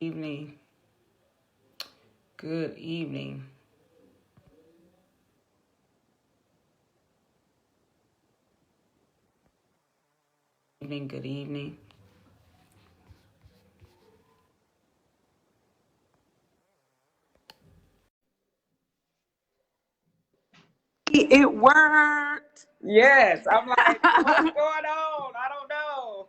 Evening. Good evening. Evening. Good evening. It worked. Yes, I'm like, what's going on? I don't know.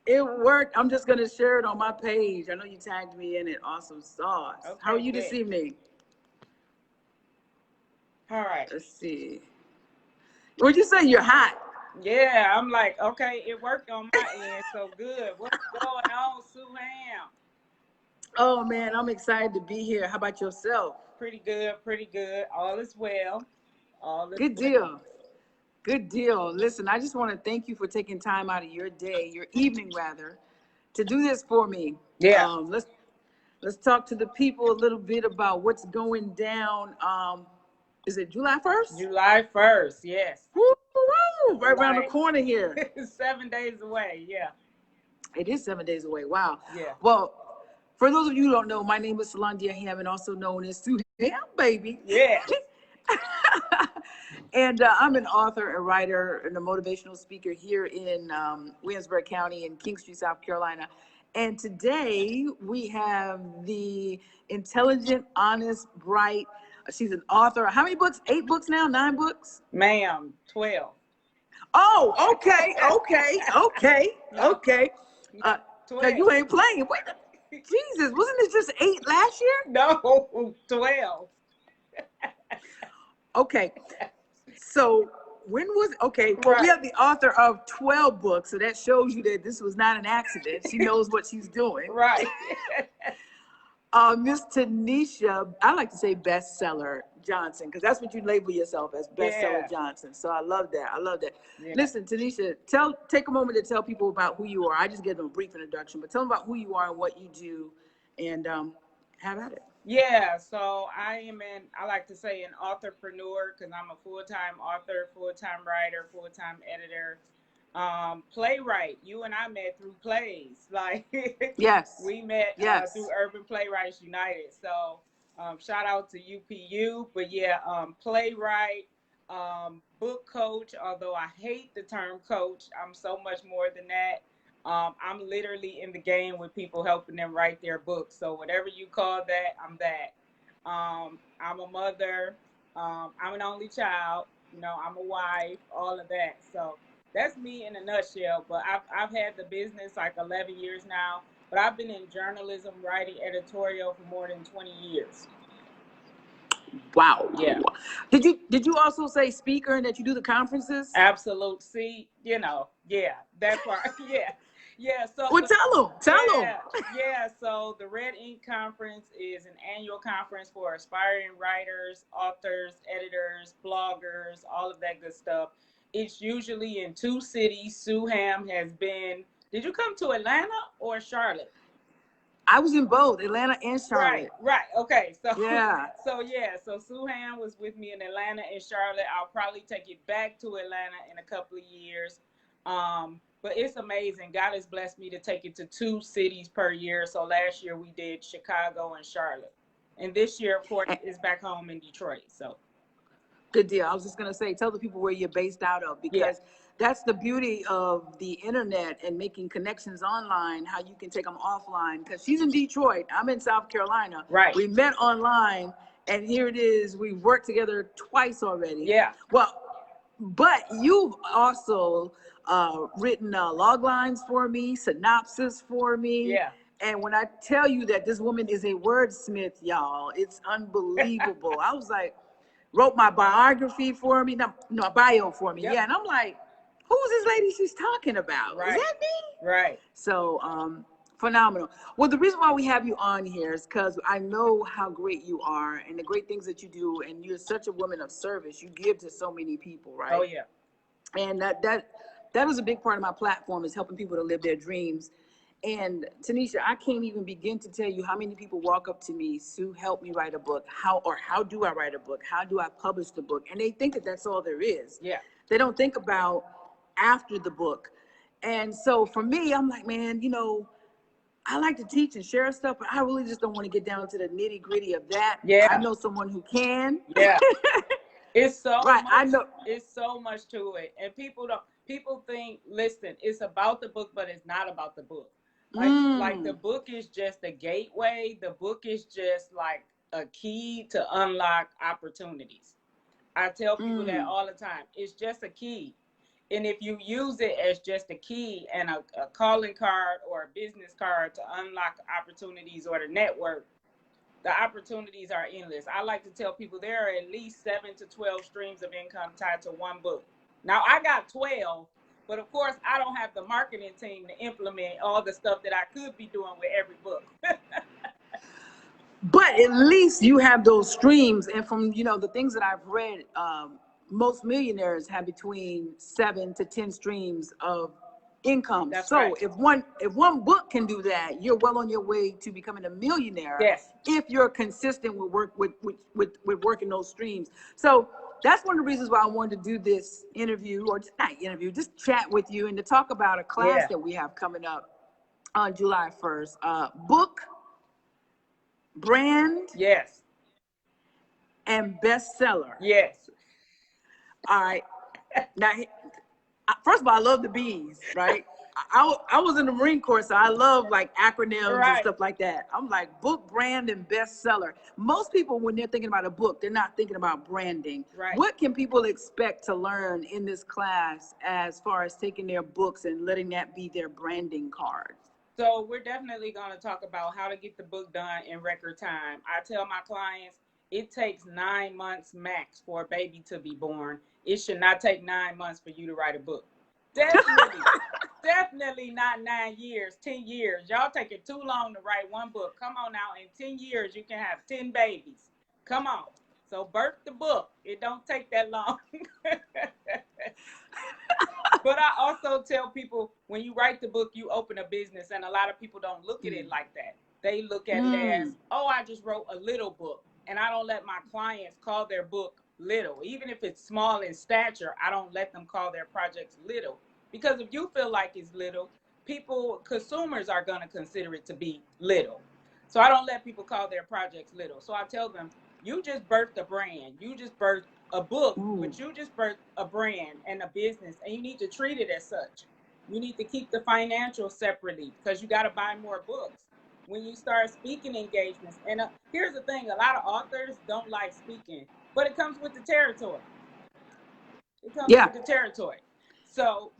It worked. I'm just going to share it on my page. I know you tagged me in it. Awesome sauce. How are Okay, you this good. evening? All right. Let's see. Would you say you're hot? Yeah, I'm like, okay, it worked on my end, so good. What's going on, Sue Ham? Oh, man, I'm excited to be here. How about yourself? Pretty good, pretty good. All is well. All is Good well. deal. Good deal. Listen, I just want to thank you for taking time out of your day, your evening rather, to do this for me. Yeah, Let's talk to the people a little bit about what's going down. Is it July 1st? July 1st. Yes. Woo, woo, right around the Like corner here. 7 days away. Yeah, It is 7 days away. Wow. yeah. Well, for those of you who don't know, my name is Solandia Hammond, also known as Sue Ham Baby. Yeah. And I'm an author, a writer, and a motivational speaker here in Williamsburg County in King Street, South Carolina. And today we have the intelligent, honest, bright. She's an author. How many books? 8 books now? 9 books? Ma'am, 12. Oh, okay, okay, okay, No, okay. no, Now 12. you ain't playing. Wait, Jesus, wasn't it just 8 last year? No, 12. Okay, so when was okay? Well, we Right. have the author of 12 books, so that shows you that this was not an accident. She knows what she's doing. Right. Miss Tanisha, I like to say bestseller Johnson, because that's what you label yourself as, bestseller Yeah. Johnson. So I love that. I love that. Yeah. Listen, Tanisha, take a moment to tell people about who you are. I just gave them a brief introduction, but tell them about who you are and what you do, and have at it. Yeah. So I like to say an entrepreneur because I'm a full-time author, full-time writer, full-time editor, playwright. You and I met through plays. Like Yes, we met through yes. Urban Playwrights United. So shout out to UPU. But yeah, playwright, book coach, although I hate the term coach, I'm so much more than that. I'm literally in the game with people helping them write their books. So whatever you call that, I'm that. I'm a mother. I'm an only child. I'm a wife. All of that. So that's me in a nutshell. But I've had the business like 11 years now. But I've been in journalism, writing editorial for more than 20 years. Wow. Yeah, Did you also say speaker and that you do the conferences? absolute. See, yeah, that part. Yeah, yeah. So Well, tell them. Tell them. yeah, yeah. So the Red Ink Conference is an annual conference for aspiring writers, authors, editors, bloggers, all of that good stuff. It's usually in 2 cities. Sue Ham has been. Did you come to Atlanta or Charlotte? I was in both Atlanta and Right, Charlotte. right. Okay. So Yeah. so yeah, so Sue Ham was with me in Atlanta and Charlotte. I'll probably take it back to Atlanta in a couple of years. But it's amazing. God has blessed me to take it to 2 cities per year. So last year we did Chicago and Charlotte. And this year, of course, is back home in Detroit. So Good deal. I was just going to say, tell the people where you're based out of, yeah, because that's the beauty of the internet and making connections online, how you can take them offline. Because she's in Detroit, I'm in South Carolina. right. We met online, and here it is. We've worked together twice already. Yeah. Well, but you've also written log lines for me, synopsis for me. Yeah. And when I tell you that this woman is a wordsmith, y'all, it's unbelievable. I was like, wrote my biography for me, no, a bio for me. Yep. Yeah, and I'm like, who's this lady she's talking about? Is Right. that me? Right. So phenomenal. Well, the reason why we have you on here is because I know how great you are and the great things that you do, and you're such a woman of service. You give to so many people, right? Oh yeah. And that is a big part of my platform, is helping people to live their dreams. And Tanisha, I can't even begin to tell you how many people walk up to me, Sue, help me write a book. How do I write a book? How do I publish the book? And they think that that's all there is. Yeah. They don't think about after the book. And so for me, I'm like, man, I like to teach and share stuff, but I really just don't want to get down to the nitty gritty of that. Yeah. I know someone who can. Yeah. It's so right. much, I know. it's so much to it. And people think, listen, it's about the book, but it's not about the book. Like the book is just a gateway. The book is just like a key to unlock opportunities. I tell people that all the time. It's just a key. And if you use it as just a key and a calling card or a business card to unlock opportunities or the network, the opportunities are endless. I like to tell people there are at least 7 to 12 streams of income tied to one book. Now, I got 12, but of course, I don't have the marketing team to implement all the stuff that I could be doing with every book. But at least you have those streams. And from, the things that I've read, most millionaires have between 7 to 10 streams of income. That's so right. if one book can do that, you're well on your way to becoming a millionaire. Yes. If you're consistent with working those streams. So that's one of the reasons why I wanted to do this interview, or just not interview, just chat with you and to talk about a class that we have coming up on July 1st. Book, brand, yes, and bestseller. Yes. All right. Now, first of all, I love the B's, right? I was in the Marine Corps, so I love like acronyms and stuff like that. I'm like book, brand, and bestseller. Most people, when they're thinking about a book, they're not thinking about branding. Right. What can people expect to learn in this class as far as taking their books and letting that be their branding card? So we're definitely going to talk about how to get the book done in record time. I tell my clients it takes 9 months max for a baby to be born. It should not take 9 months for you to write a book. Definitely not 9 years, 10 years. Y'all taking too long to write one book. Come on now, in 10 years, you can have 10 babies. Come on. So birth the book. It don't take that long. But I also tell people when you write the book, you open a business, and a lot of people don't look at it like that. They look at it as, oh, I just wrote a little book. And I don't let my clients call their book little. Even if it's small in stature, I don't let them call their projects little. Because if you feel like it's little, consumers are going to consider it to be little. So I don't let people call their projects little. So I tell them, you just birthed a brand. You just birthed a book, but you just birthed a brand and a business, and you need to treat it as such. You need to keep the financials separately because you got to buy more books. When you start speaking engagements, and here's the thing, a lot of authors don't like speaking, but it comes with the territory. It comes with the territory. So,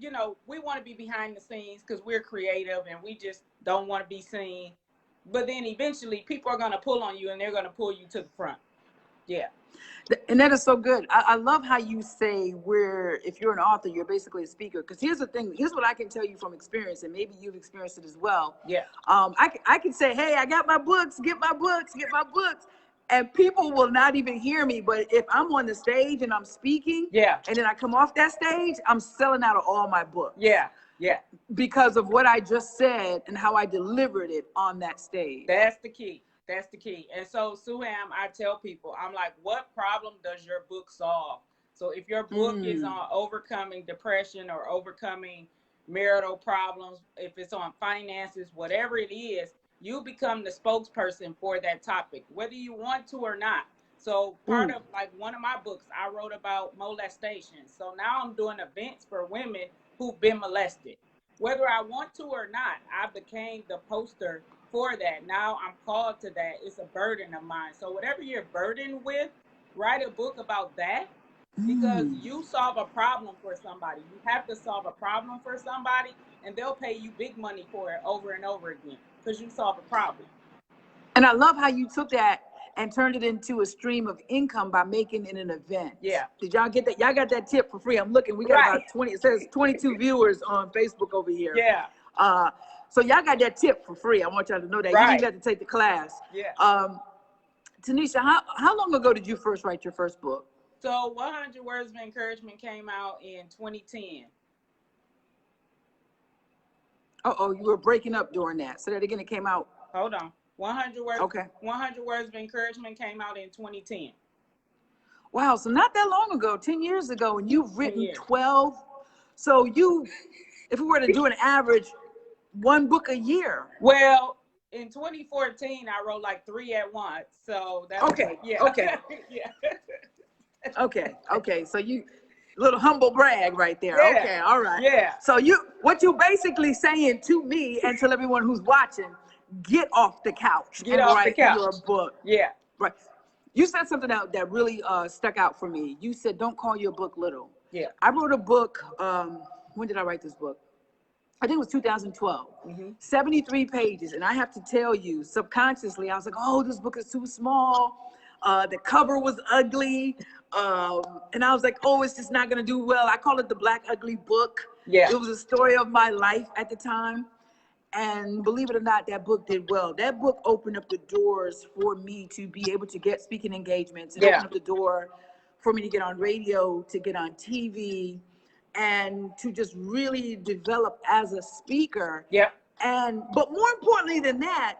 we want to be behind the scenes because we're creative and we just don't want to be seen. But then eventually people are going to pull on you and they're going to pull you to the front. Yeah. And that is so good. I love how you say if you're an author, you're basically a speaker. Because here's the thing. Here's what I can tell you from experience, and maybe you've experienced it as well. Yeah. I can say, hey, I got my books. Get my books. Get my books. And people will not even hear me. But if I'm on the stage and I'm speaking, and then I come off that stage, I'm selling out of all my books. Yeah. Yeah. Because of what I just said and how I delivered it on that stage. That's the key. That's the key. And so, Suham, I tell people, I'm like, what problem does your book solve? So if your book is on overcoming depression or overcoming marital problems, if it's on finances, whatever it is, you become the spokesperson for that topic, whether you want to or not. So part of like one of my books, I wrote about molestation. So now I'm doing events for women who've been molested. Whether I want to or not, I became the poster for that. Now I'm called to that. It's a burden of mine. So whatever you're burdened with, write a book about that, because you solve a problem for somebody. You have to solve a problem for somebody, and they'll pay you big money for it over and over again because you solve a problem. And I love how you took that and turned it into a stream of income by making it an event. Yeah. Did y'all get that? Y'all got that tip for free. I'm looking. We got about 20. It says 22 viewers on Facebook over here. Yeah. So y'all got that tip for free. I want y'all to know that. You didn't have to take the class. Yeah. Tanisha, how long ago did you first write your first book? So 100 Words of Encouragement came out in 2010. Uh-oh, you were breaking up during that. Say that again. It came out. Hold on. 100 Words. Okay. 100 Words of Encouragement came out in 2010. Wow. So not that long ago, 10 years ago, and you've written 12. So if we were to do an average, one book a year. Well, in 2014, I wrote like 3 at once. So that was Okay. yeah. Okay. Yeah. Okay. So you little humble brag right there. Yeah. Okay. All right. Yeah. So what you basically saying to me and to everyone who's watching, get off the couch Get and off the write couch. your book. Yeah. Right. You said something that really stuck out for me. You said, don't call your book little. Yeah. I wrote a book. When did I write this book? I think it was 2012. 73 pages. And I have to tell you, subconsciously, I was like, oh, this book is too small. The cover was ugly. And I was like, oh, it's just not going to do well. I call it the Black Ugly Book. Yeah. It was a story of my life at the time. And believe it or not, that book did well. That book opened up the doors for me to be able to get speaking engagements. It opened up the door for me to get on radio, to get on TV, and to just really develop as a speaker. Yeah. But more importantly than that,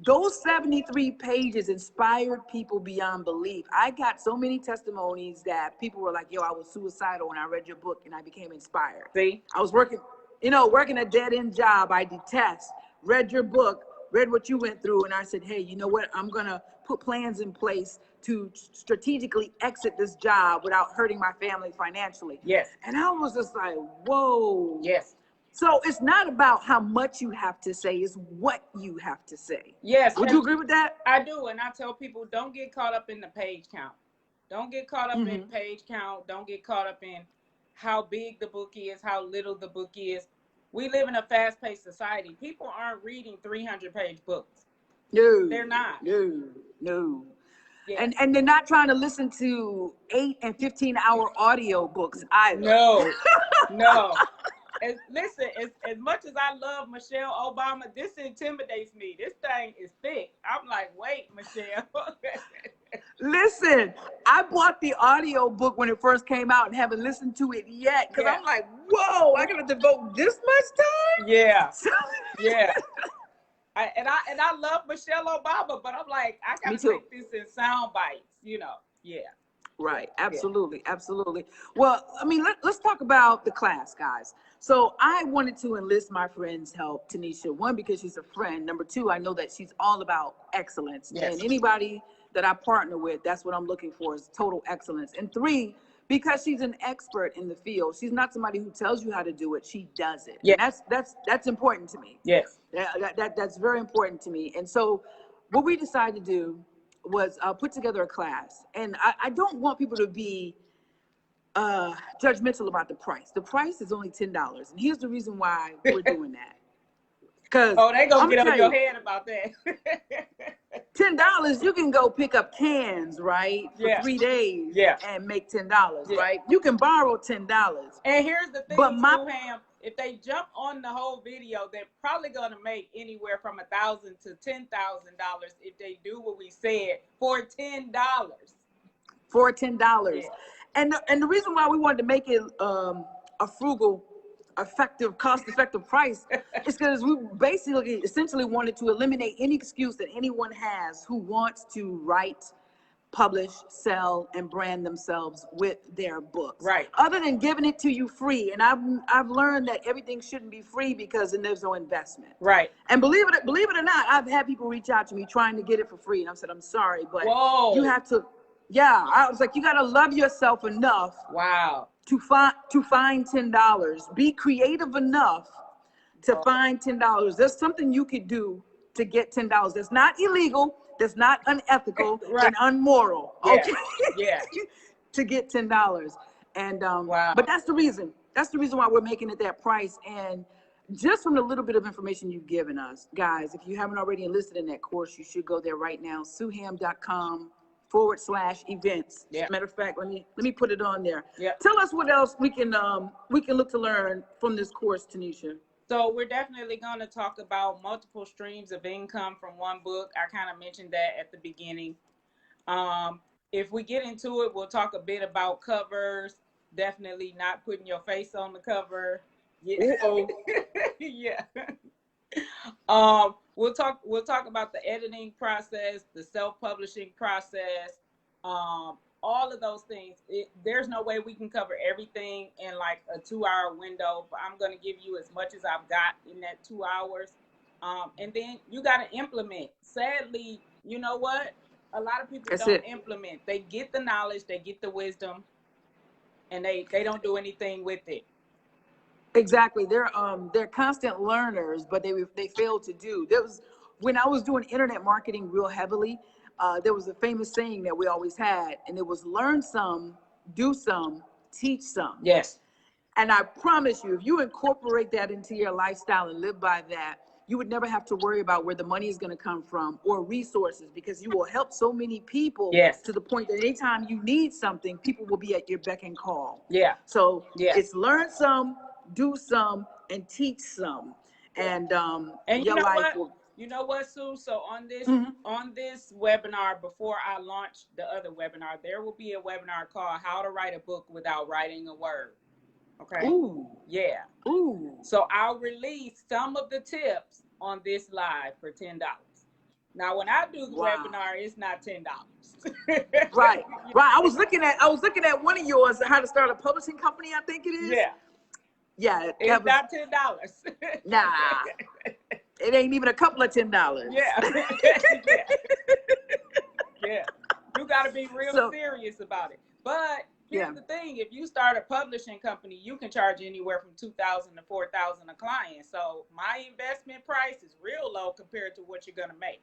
those 73 pages inspired people beyond belief. I got so many testimonies that people were like, yo, I was suicidal when I read your book and I became inspired. See? I was working a dead-end job I detest, read your book, read what you went through, and I said, hey, you know what? I'm going to put plans in place to strategically exit this job without hurting my family financially. Yes. And I was just like, whoa. Yes. So it's not about how much you have to say, it's what you have to say. Yes. Would you agree with that? I do. And I tell people, don't get caught up in the page count. Don't get caught up in page count. Don't get caught up in how big the book is, how little the book is. We live in a fast-paced society. People aren't reading 300-page books. No. They're not. No. Yeah. And they're not trying to listen to 8 and 15-hour audio books either. No. Listen, as much as I love Michelle Obama, this intimidates me. This thing is thick. I'm like, wait, Michelle. Listen, I bought the audio book when it first came out and haven't listened to it yet because I'm like, whoa, I gotta devote this much time? Yeah. Yeah. I love Michelle Obama, but I'm like, I gotta take this in sound bites, Yeah. Right. Absolutely. Well, I mean, let's talk about the class, guys. So I wanted to enlist my friend's help, Tanisha. One, because she's a friend. Number two, I know that she's all about excellence. Yes. And anybody that I partner with, that's what I'm looking for, is total excellence. And three, because she's an expert in the field. She's not somebody who tells you how to do it. She does it. Yeah. And that's important to me. Yes. That's very important to me. And so what we decided to do was put together a class. And I don't want people to be judgmental about the price. The price is only $10. And here's the reason why we're doing that. Because they gonna get on your head about that. $10, you can go pick up cans, right? For 3 days and make $10, right? You can borrow $10. And here's the thing, Pam, if they jump on the whole video, they're probably gonna make anywhere from $1,000 to $10,000 if they do what we said for $10. For $10. Yeah. And the reason why we wanted to make it a frugal, cost-effective price is because we essentially wanted to eliminate any excuse that anyone has who wants to write, publish, sell, and brand themselves with their books. Right. Other than giving it to you free. And I've learned that everything shouldn't be free because then there's no investment. Right. And believe it or not, I've had people reach out to me trying to get it for free. And I said, I'm sorry, but you have to. Yeah, I was like, you got to love yourself enough. Wow. To find $10. Be creative enough to find $10. There's something you could do to get $10. That's not illegal. That's not unethical and unmoral. Okay. Yeah. To get $10. And wow. But that's the reason. That's the reason why we're making it that price. And just from the little bit of information you've given us, guys, if you haven't already enlisted in that course, you should go there right now. suham.com/events. Yeah. Matter of fact, let me put it on there. Yeah. Tell us what else we can look to learn from this course, Tanisha. So we're definitely going to talk about multiple streams of income from one book. I kind of mentioned that at the beginning. If we get into it, we'll talk a bit about covers. Definitely not putting your face on the cover. Yeah. Yeah. We'll talk about the editing process, the self-publishing process, all of those things. There's no way we can cover everything in like a 2-hour window, but I'm going to give you as much as I've got in that 2 hours. And then you got to implement. Sadly, you know what? A lot of people That's don't it. implement. They get the knowledge, they get the wisdom, and they don't do anything with it. Exactly. They're constant learners, but they fail to do. There was when I was doing internet marketing real heavily, there was a famous saying that we always had, and it was learn some, do some, teach some. Yes. And I promise you, if you incorporate that into your lifestyle and live by that, you would never have to worry about where the money is going to come from or resources, because you will help so many people Yes. to the point that anytime you need something, people will be at your beck and call. Yeah. So Yeah. it's learn some, do some, and teach some. And And you your know life what? will. You know what, Sue? So on this Mhm. on this webinar, before I launch the other webinar, there will be a webinar called How to Write a Book Without Writing a Word. Okay. Ooh. Yeah. Ooh. So I'll release some of the tips on this live for $10. Now, when I do the Wow. webinar, it's not $10. Right. Right. I was looking at one of yours, how to start a publishing company, I think it is. Yeah. Yeah. It's not $10. Nah. It ain't even a couple of $10. Yeah. Yeah. Yeah. You got to be real serious about it. But here's the thing. If you start a publishing company, you can charge anywhere from $2,000 to $4,000 a client. So my investment price is real low compared to what you're going to make.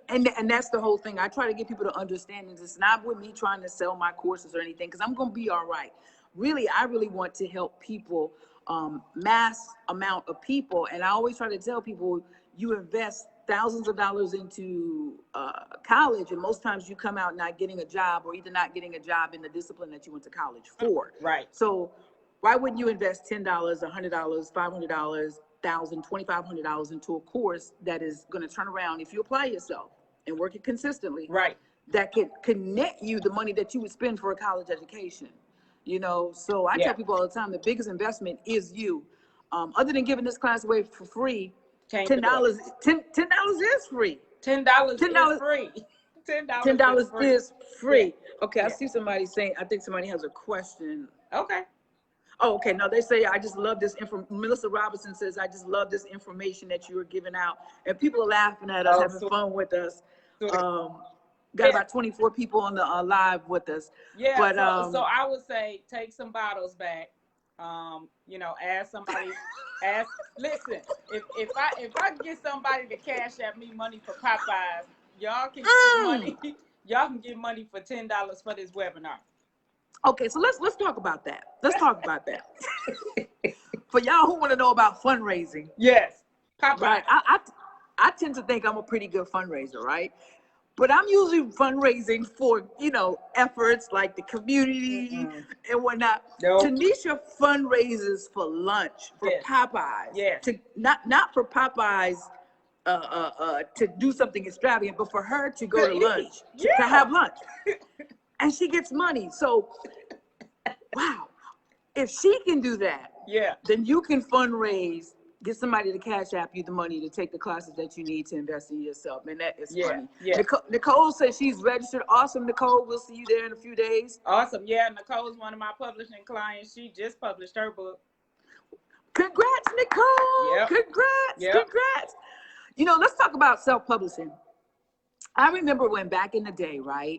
And that's the whole thing. I try to get people to understand this. It's not with me trying to sell my courses or anything, because I'm going to be all right. Really, I really want to help people, mass amount of people. And I always try to tell people, you invest thousands of dollars into college, and most times you come out not getting a job, or either not getting a job in the discipline that you went to college for. Right. So why wouldn't you invest $10, $100, $500, $1,000, $2,500 into a course that is going to turn around, if you apply yourself and work it consistently, right, that can connect you the money that you would spend for a college education? You know, so I tell people all the time, the biggest investment is you. Other than giving this class away for free, $10 is free. $10 is free. $10 is free. Yeah. Okay, I see somebody saying, I think somebody has a question. Okay. Oh, okay. No, they say, I just love this Melissa Robinson says, I just love this information that you are giving out. And people are laughing at us, having fun with us. Got about 24 people on the live with us. Yeah, but, so I would say take some bottles back. You know, ask somebody, listen, if I can get somebody to cash at me money for Popeyes, y'all can get money. Y'all can get money for $10 for this webinar. Okay, so let's talk about that. Let's talk about that. For y'all who want to know about fundraising. Yes. Popeyes. Right. I tend to think I'm a pretty good fundraiser, right? But I'm usually fundraising for, you know, efforts like the community and whatnot. Nope. Tanisha fundraises for lunch, for Popeyes. Yes. To not for Popeyes to do something extravagant, but for her to go to lunch, to have lunch. And she gets money. So, wow, if she can do that, then you can fundraise, get somebody to cash app you the money to take the classes that you need to invest in yourself. And that is funny. Yeah. Nicole says she's registered. Awesome, Nicole. We'll see you there in a few days. Awesome. Yeah, Nicole is one of my publishing clients. She just published her book. Congrats, Nicole. Yep. Congrats. Yep. Congrats. You know, let's talk about self-publishing. I remember when back in the day, right?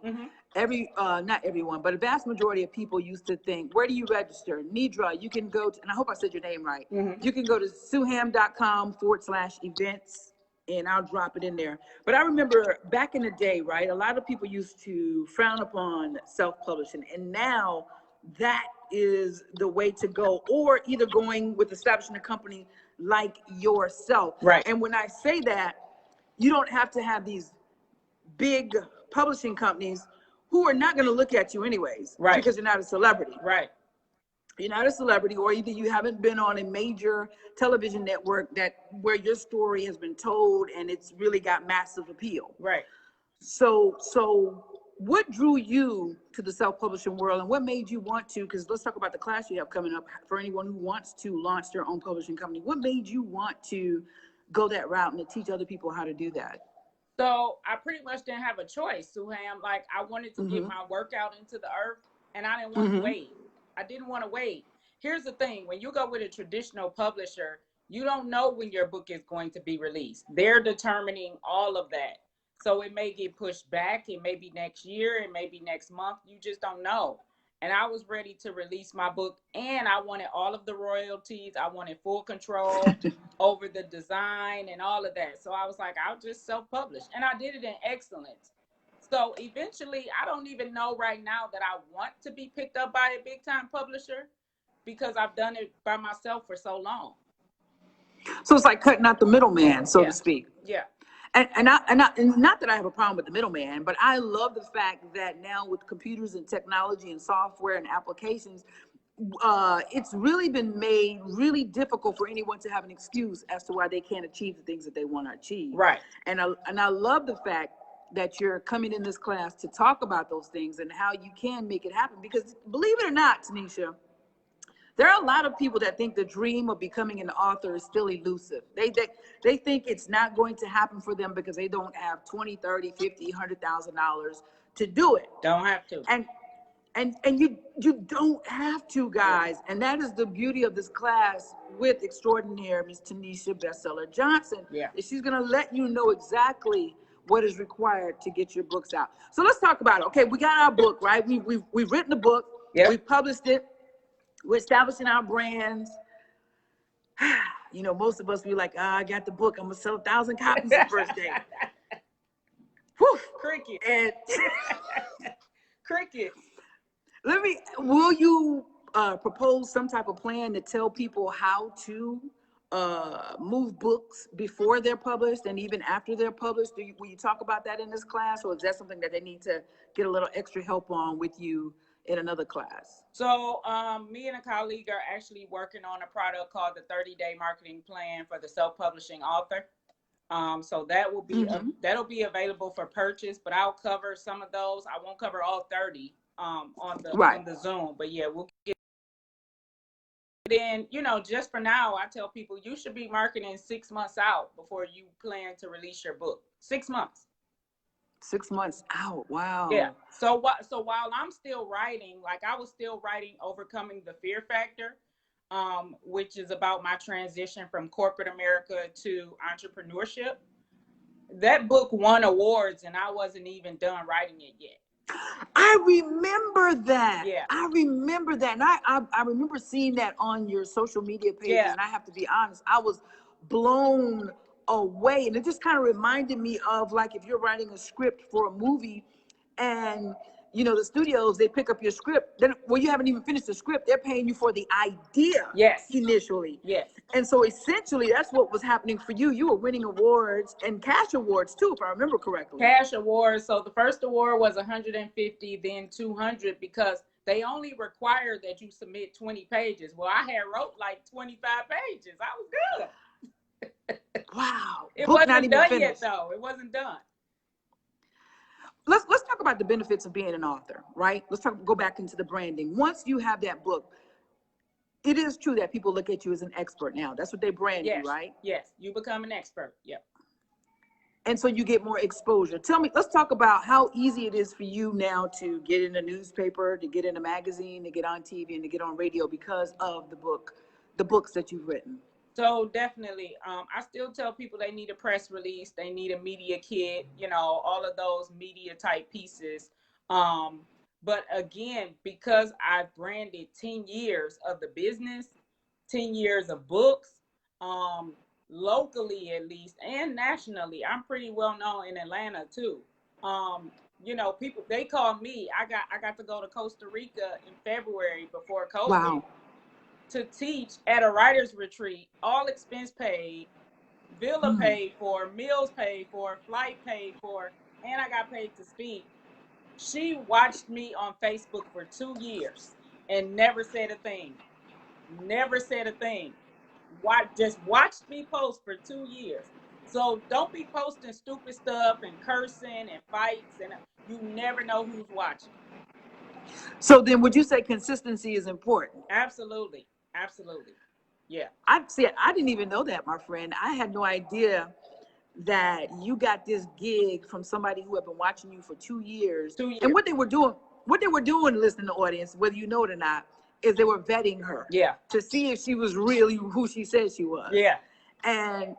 Not everyone, but a vast majority of people used to think, where do you register? Nidra, you can go to, and I hope I said your name right. You can go to suham.com/events, and I'll drop it in there. But I remember back in the day, right? A lot of people used to frown upon self-publishing, and now that is the way to go, or either going with establishing a company like yourself. Right. And when I say that, you don't have to have these big publishing companies who are not going to look at you anyways, right? Because you're not a celebrity, right? You're not a celebrity, or either you haven't been on a major television network where your story has been told and it's really got massive appeal, right? So what drew you to the self-publishing world, and what made you want to? Because let's talk about the class you have coming up for anyone who wants to launch their own publishing company. What made you want to go that route and to teach other people how to do that? So I pretty much didn't have a choice, Suham. Like, I wanted to get my work out into the earth, and I didn't want to wait. I didn't want to wait. Here's the thing. When you go with a traditional publisher, You don't know when your book is going to be released. They're determining all of that. So it may get pushed back. It may be next year. It may be next month. You just don't know. And I was ready to release my book, and I wanted all of the royalties. I wanted full control over the design and all of that. So I was like, I'll just self-publish. And I did it in excellence. So eventually, I don't even know right now that I want to be picked up by a big-time publisher because I've done it by myself for so long. So it's like cutting out the middleman, so to speak. Yeah. And not that I have a problem with the middleman, but I love the fact that now with computers and technology and software and applications, it's really been made really difficult for anyone to have an excuse as to why they can't achieve the things that they want to achieve. Right. And I love the fact that you're coming in this class to talk about those things and how you can make it happen. Because believe it or not, Tanisha, there are a lot of people that think the dream of becoming an author is still elusive. They think it's not going to happen for them because they don't have $20, $30, $50, $100,000 to do it. Don't have to. And you don't have to, guys. And that is the beauty of this class with extraordinaire Miss Tanisha Bestseller Johnson. Yeah. She's gonna let you know exactly what is required to get your books out. So let's talk about it. Okay, we got our book, right? We've written the book. Yep. We've published it. We're establishing our brands. You know, most of us be like, I got the book. I'm gonna sell 1,000 copies the first day. Whew. Cricket. And cricket. will you propose some type of plan to tell people how to move books before they're published and even after they're published? Will you talk about that in this class, or is that something that they need to get a little extra help on with you in another class? So me and a colleague are actually working on a product called the 30-day marketing plan for the self-publishing author. So that will be that'll be available for purchase, but I'll cover some of those. I won't cover all 30 on the Zoom, but yeah, we'll get. Then, you know, just for now, I tell people you should be marketing 6 months out before you plan to release your book. 6 months. 6 months out. Wow. Yeah. So while I'm still writing, like I was still writing Overcoming the Fear Factor, which is about my transition from corporate America to entrepreneurship. That book won awards and I wasn't even done writing it yet. I remember that. Yeah. I remember that. And I remember seeing that on your social media page. Yeah. And I have to be honest, I was blown away. And it just kind of reminded me of, like, if you're writing a script for a movie and, you know, the studios, they pick up your script, then, well, you haven't even finished the script. They're paying you for the idea. Yes. Initially. Yes. And so essentially that's what was happening for you. You were winning awards and cash awards too, if I remember correctly. Cash awards. So the first award was 150, then 200, because they only require that you submit 20 pages. Well, I had wrote like 25 pages. I was good. Wow. It Book wasn't done yet, though. It wasn't done. Let's talk about the benefits of being an author, right? Go back into the branding. Once you have that book, it is true that people look at you as an expert now. That's what they brand you, right? Yes, you become an expert. Yep. And so you get more exposure. Tell me, let's talk about how easy it is for you now to get in a newspaper, to get in a magazine, to get on TV, and to get on radio because of the books that you've written. So definitely, I still tell people they need a press release, they need a media kit, you know, all of those media type pieces. But again, because I branded 10 years of the business, 10 years of books, locally at least, and nationally, I'm pretty well known in Atlanta too. You know, people, they call me. I got to go to Costa Rica in February before COVID. Wow. To teach at a writer's retreat, all expense paid, villa paid for, meals paid for, flight paid for, and I got paid to speak. She watched me on Facebook for 2 years and never said a thing. Never said a thing. Just watched me post for 2 years. So don't be posting stupid stuff and cursing and fights, and you never know who's watching. So then would you say consistency is important? Absolutely. Absolutely. Yeah. I didn't even know that, my friend. I had no idea that you got this gig from somebody who had been watching you for 2 years. 2 years. And what they were doing, listening to the audience, whether you know it or not, is they were vetting her. Yeah. To see if she was really who she said she was. Yeah. And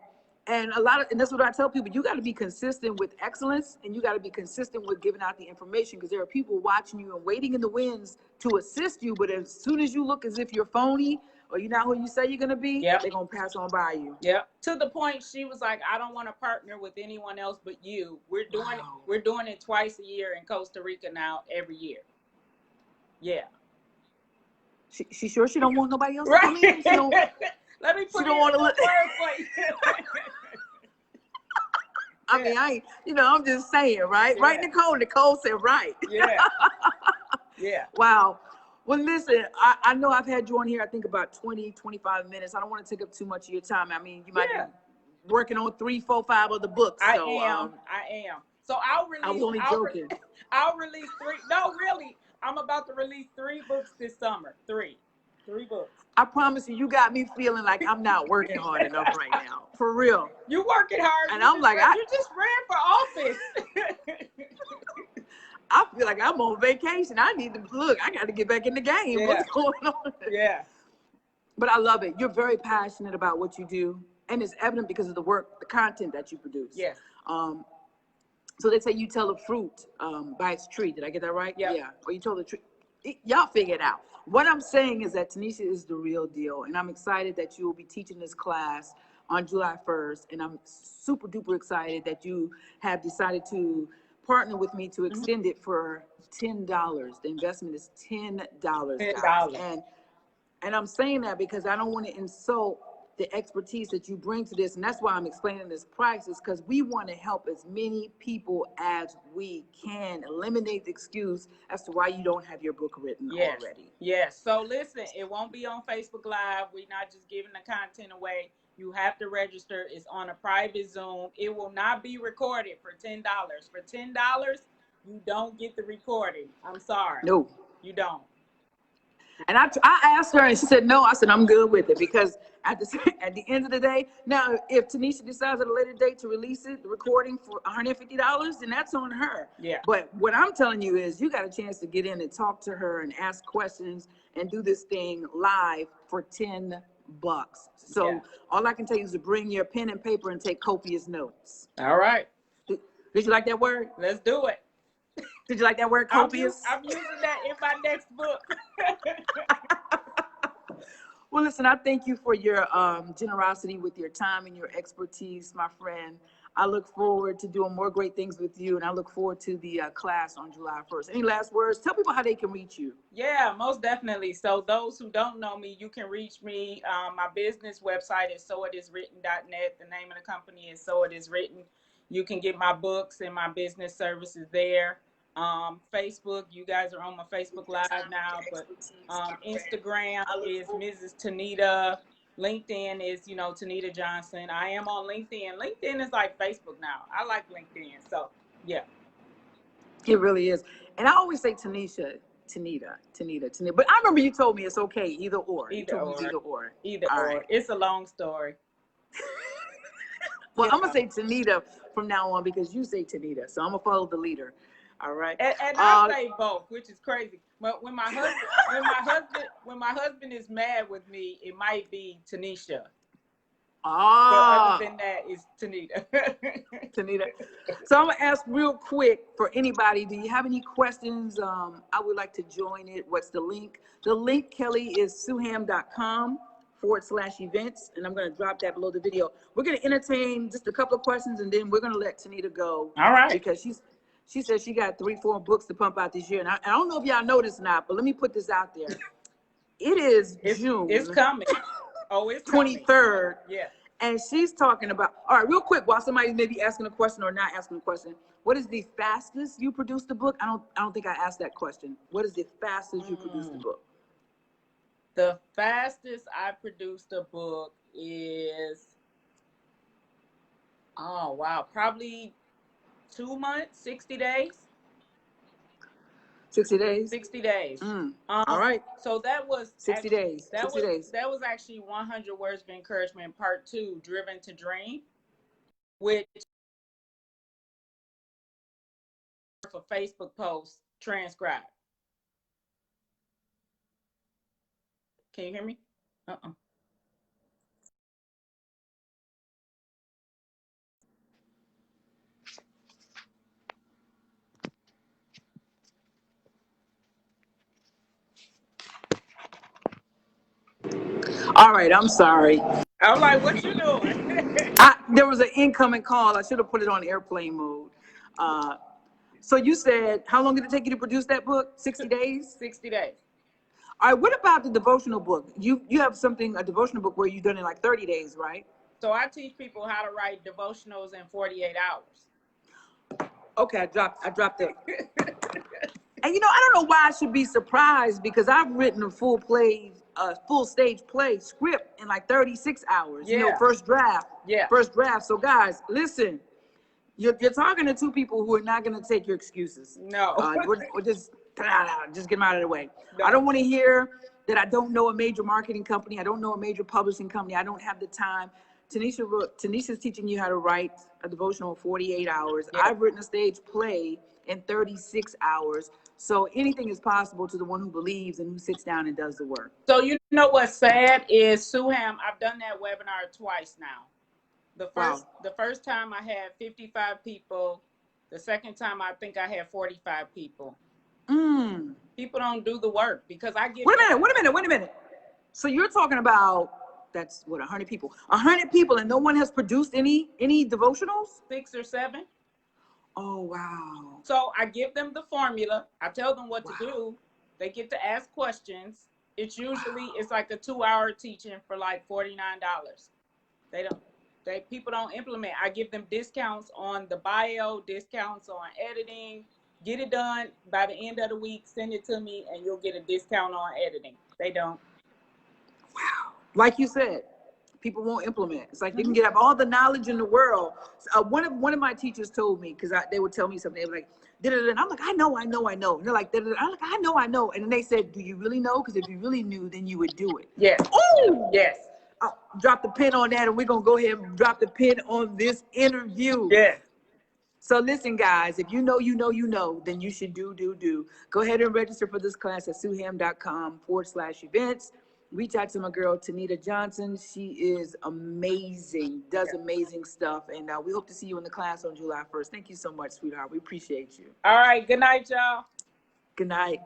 that's what I tell people. You got to be consistent with excellence, and you got to be consistent with giving out the information, because there are people watching you and waiting in the wings to assist you. But as soon as you look as if you're phony or you're not who you say you're going to be, Yep. they're going to pass on by you. Yep. To the point she was like, I don't want to partner with anyone else but you. We're doing it twice a year in Costa Rica now, every year. Yeah. She sure she don't want nobody else to come in? She don't, let me put she don't want to look. I mean, I'm just saying, right? Yeah. Right, Nicole? Nicole said right. Yeah. Yeah. Wow. Well, listen, I know I've had you on here, I think about 20, 25 minutes. I don't want to take up too much of your time. I mean, you might be working on 3, 4, 5 of the books. I So, am. So I'll release. I was only joking. I'll release 3. No, really. I'm about to release 3 books this summer. 3 books. I promise you, you got me feeling like I'm not working hard enough right now. For real. You working hard. And I'm like, you just ran for office. I feel like I'm on vacation. I need to look. I got to get back in the game. Yeah. What's going on? Yeah. But I love it. You're very passionate about what you do, and it's evident because of the work, the content that you produce. Yes. So they say you tell a fruit by its tree. Did I get that right? Yep. Yeah. Or you told the tree. Y'all figure it out. What I'm saying is that Tanisha is the real deal, and I'm excited that you will be teaching this class on July 1st, and I'm super duper excited that you have decided to partner with me to extend it for $10. The investment is $10. $10. And I'm saying that because I don't want to insult the expertise that you bring to this. And that's why I'm explaining this price, is because we want to help as many people as we can. Eliminate the excuse as to why you don't have your book written already. Yes. So listen, it won't be on Facebook Live. We're not just giving the content away. You have to register. It's on a private Zoom. It will not be recorded for $10. For $10, you don't get the recording. I'm sorry. No. You don't. And I asked her, and she said no. I said I'm good with it, because at the end of the day, now if Tanisha decides at a later date to release it, the recording for $150, then that's on her. Yeah. But what I'm telling you is, you got a chance to get in and talk to her and ask questions and do this thing live for $10. So all I can tell you is to bring your pen and paper and take copious notes. All right. Did you like that word? Let's do it. Did you like that word, copious? I'm using that in my next book. Well, listen, I thank you for your generosity with your time and your expertise, my friend. I look forward to doing more great things with you, and I look forward to the class on July 1st. Any last words? Tell people how they can reach you. Yeah, most definitely. So those who don't know me, you can reach me. My business website is soitiswritten.net. The name of the company is So It Is Written. You can get my books and my business services there. Facebook, you guys are on my Facebook Live now, but Instagram is Mrs. Tanita. LinkedIn is, Tanita Johnson. I am on LinkedIn. LinkedIn is like Facebook now. I like LinkedIn. So, yeah. It really is. And I always say Tanita. But I remember you told me it's okay, either or. Either or. Right. It's a long story. Well, I'm going to say Tanita from now on, because you say Tanita. So I'm going to follow the leader. All right. And I say both, which is crazy. But when my husband is mad with me, it might be Tanisha. But other than that, it's Tanita. Tanita. So I'm gonna ask real quick for anybody. Do you have any questions? I would like to join it. What's the link? The link, Kelly, is suham.com/events, and I'm gonna drop that below the video. We're gonna entertain just a couple of questions, and then we're gonna let Tanita go. All right. Because she said she got 3-4 books to pump out this year. And I don't know if y'all know this or not, but let me put this out there. It's June. It's coming. Oh, it's 23rd. Yeah. And she's talking about, all right, real quick, while somebody's maybe asking a question or not asking a question, what is the fastest you produced a book? I don't think I asked that question. What is the fastest you produced a book? The fastest I produced a book is, probably 2 months, 60 days. 60 days? 60 days. All right. So that was 60 days. That was actually 100 Words of Encouragement Part 2, Driven to Dream, which for Facebook posts transcribed. Can you hear me? All right, I'm sorry. I was like, what you doing? There was an incoming call. I should have put it on airplane mode. So you said, how long did it take you to produce that book? 60 days? 60 days. All right, what about the devotional book? You have a devotional book where you've done it in like 30 days, right? So I teach people how to write devotionals in 48 hours. Okay, I dropped it. And I don't know why I should be surprised, because I've written a full stage play script in like 36 hours. Yeah. First draft. Yeah. First draft. So guys, listen, you're talking to two people who are not going to take your excuses. No. We're just get them out of the way. No. I don't want to hear that I don't know a major marketing company. I don't know a major publishing company. I don't have the time. Tanisha's teaching you how to write a devotional in 48 hours. Yeah. I've written a stage play in 36 hours. So anything is possible to the one who believes and who sits down and does the work. So you know what's sad is, Suham, I've done that webinar twice now. The first time I had 55 people. The second time I think I had 45 people. People don't do the work because I get. Wait a minute. So you're talking about, that's what, 100 people. 100 people and no one has produced any devotionals? 6 or 7. Oh, wow. So I give them the formula. I tell them what to do. They get to ask questions. It's usually, it's like a 2-hour teaching for like $49. People don't implement. I give them discounts on the bio, discounts on editing. Get it done by the end of the week. Send it to me and you'll get a discount on editing. They don't. Wow. Like you said, people won't implement. It's like you can have all the knowledge in the world. One of my teachers told me, because they would tell me something, they were like, and I'm like, I know. And they're like, I'm like, I know. And then they said, do you really know? Because if you really knew, then you would do it. Yes. Oh, yes. I'll drop the pin on that, and we're going to go ahead and drop the pin on this interview. Yes. So listen, guys, if you know, then you should do. Go ahead and register for this class at suham.com/events. Reach out to my girl, Tanita Johnson. She is amazing, does amazing stuff. And we hope to see you in the class on July 1st. Thank you so much, sweetheart. We appreciate you. All right. Good night, y'all. Good night.